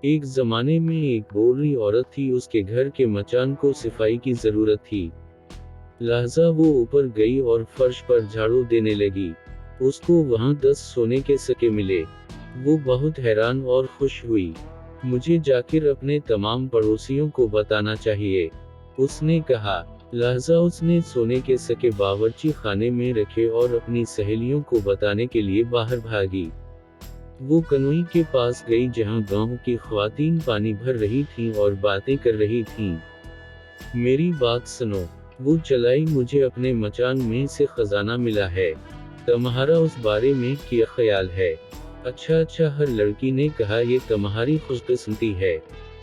एक जमाने में एक बूढ़ी औरत थी, उसके घर के मचान को सफाई की जरूरत थी। लहजा वो ऊपर गई और फर्श पर झाड़ू देने लगी। उसको वहां 10 सोने के सिक्के मिले। वो बहुत हैरान और खुश हुई। मुझे जाकर अपने तमाम पड़ोसियों को बताना चाहिए, उसने कहा। लहजा उसने सोने के सिक्के बावर्ची खाने में रखे और अपनी सहेलियों को बताने के लिए बाहर भागी। वो कनोई के पास गई जहां गांव की ख्वातीन पानी भर रही थीं और बातें कर रही थीं। मेरी बात सुनो, वो चलाई, मुझे अपने मचान में से खजाना मिला है। तुम्हारा उस बारे में क्या ख्याल है? अच्छा, हर लड़की ने कहा, ये तुम्हारी खुशकिस्मती है।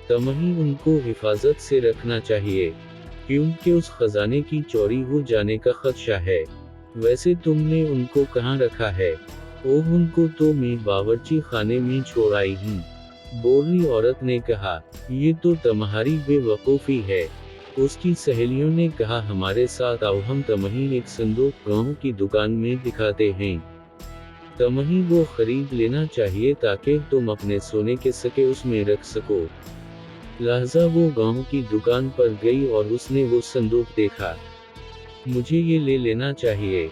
तुम्हें उनको हिफाजत से रखना चाहिए, क्योंकि उस खजाने की चोरी हो जाने का खदशा है। वैसे तुमने उनको कहाँ रखा है? ओह, उनको तो मैं बावर्ची खाने में छोड़ आई हूँ, बूढ़ी औरत ने कहा। ये तो तुम्हारी बेवकूफ़ी है, उसकी सहेलियों ने कहा। हमारे साथ आओ, हम तुम्हें एक संदूक गांव की दुकान में दिखाते हैं। तुम्हें वो खरीद लेना चाहिए ताकि तुम अपने सोने के सिक्के उसमें रख सको। लहजा वो गांव की दुकान पर गई और उसने वो संदूक देखा। मुझे ये ले लेना चाहिए,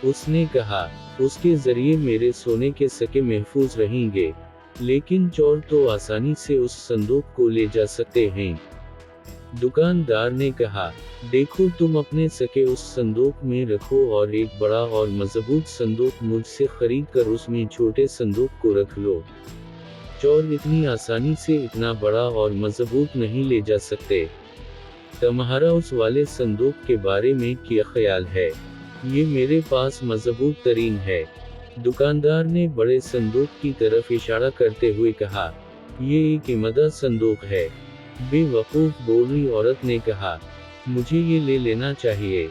उसने कहा। उसके जरिए मेरे सोने के सिक्के महफूज रहेंगे, लेकिन चोर तो आसानी से उस संदूक को ले जा सकते हैं। दुकानदार ने कहा, देखो, तुम अपने सिक्के उस संदूक में रखो और एक बड़ा और मजबूत संदूक मुझसे खरीद कर उसमें छोटे संदूक को रख लो। चोर इतनी आसानी से इतना बड़ा और मजबूत नहीं ले जा सकते। तुम्हारा उस वाले संदूक के बारे में क्या ख्याल है? ये मेरे पास मजबूत तरीन है, दुकानदार ने बड़े संदूक की तरफ इशारा करते हुए कहा। ये एक इमदा संदूक है, बेवकूफ बूढ़ी औरत ने कहा। मुझे ये ले लेना चाहिए,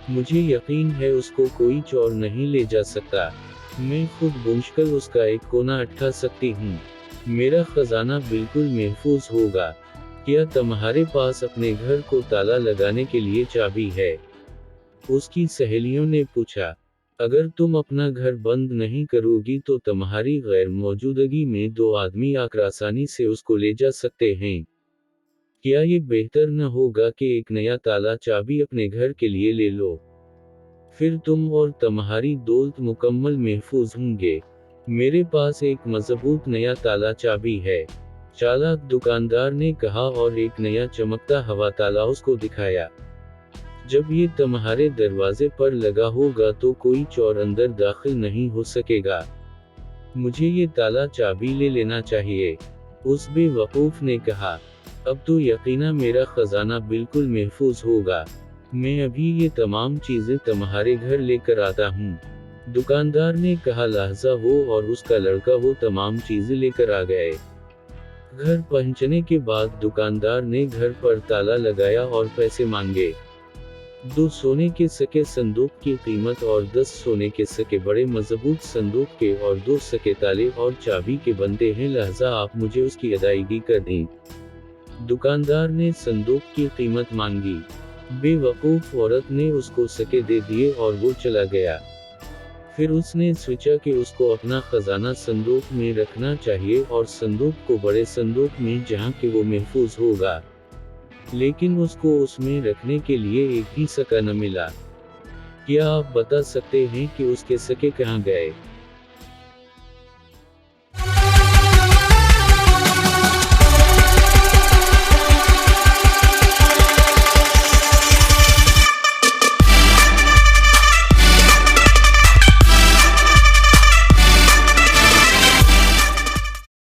मुझे यकीन है उसको कोई चोर नहीं ले जा सकता। मैं खुद बुनकर उसका एक कोना उठा सकती हूँ। मेरा खजाना बिल्कुल महफूज होगा। क्या तुम्हारे पास अपने घर को ताला लगाने के लिए चाबी है? उसकी सहेलियों ने पूछा। अगर तुम अपना घर बंद नहीं करोगी तो तुम्हारी गैर मौजूदगी में 2 आदमी आकर आसानी से उसको ले जा सकते हैं। क्या ये बेहतर न होगा कि एक नया ताला चाबी अपने घर के लिए ले लो? फिर तुम और तुम्हारी दौलत मुकम्मल महफूज होंगे। मेरे पास एक मजबूत नया ताला चाबी है, चालाक दुकानदार ने कहा और एक नया चमकता हवा ताला उसको दिखाया। जब ये तुम्हारे दरवाजे पर लगा होगा तो कोई चोर अंदर दाखिल नहीं हो सकेगा। मुझे ये ताला चाबी ले लेना चाहिए, उस बेवकूफ ने कहा। अब तो यकीना मेरा खजाना बिल्कुल महफूज होगा। मैं अभी ये तमाम चीजें तुम्हारे घर लेकर आता हूँ, दुकानदार ने कहा। लहजा वो और उसका लड़का वो तमाम चीजें लेकर आ गए। घर पहुंचने के बाद दुकानदार ने घर पर ताला लगाया और पैसे मांगे। 2 सोने के सिक्के संदूक की कीमत और 10 सोने के सिक्के बड़े मजबूत संदूक के और 2 सिक्के ताले और चाबी के बनते हैं। लहजा आप मुझे उसकी अदायगी कर दें। दुकानदार ने संदूक की कीमत मांगी। बेवकूफ औरत ने उसको सिक्के दे दिए और वो चला गया। फिर उसने सोचा कि उसको अपना खजाना संदूक में रखना चाहिए और संदूक को बड़े संदूक में जहां कि वो महफूज होगा। लेकिन उसको उसमें रखने के लिए एक भी सिक्का न मिला। क्या आप बता सकते हैं कि उसके सिक्के कहाँ गए?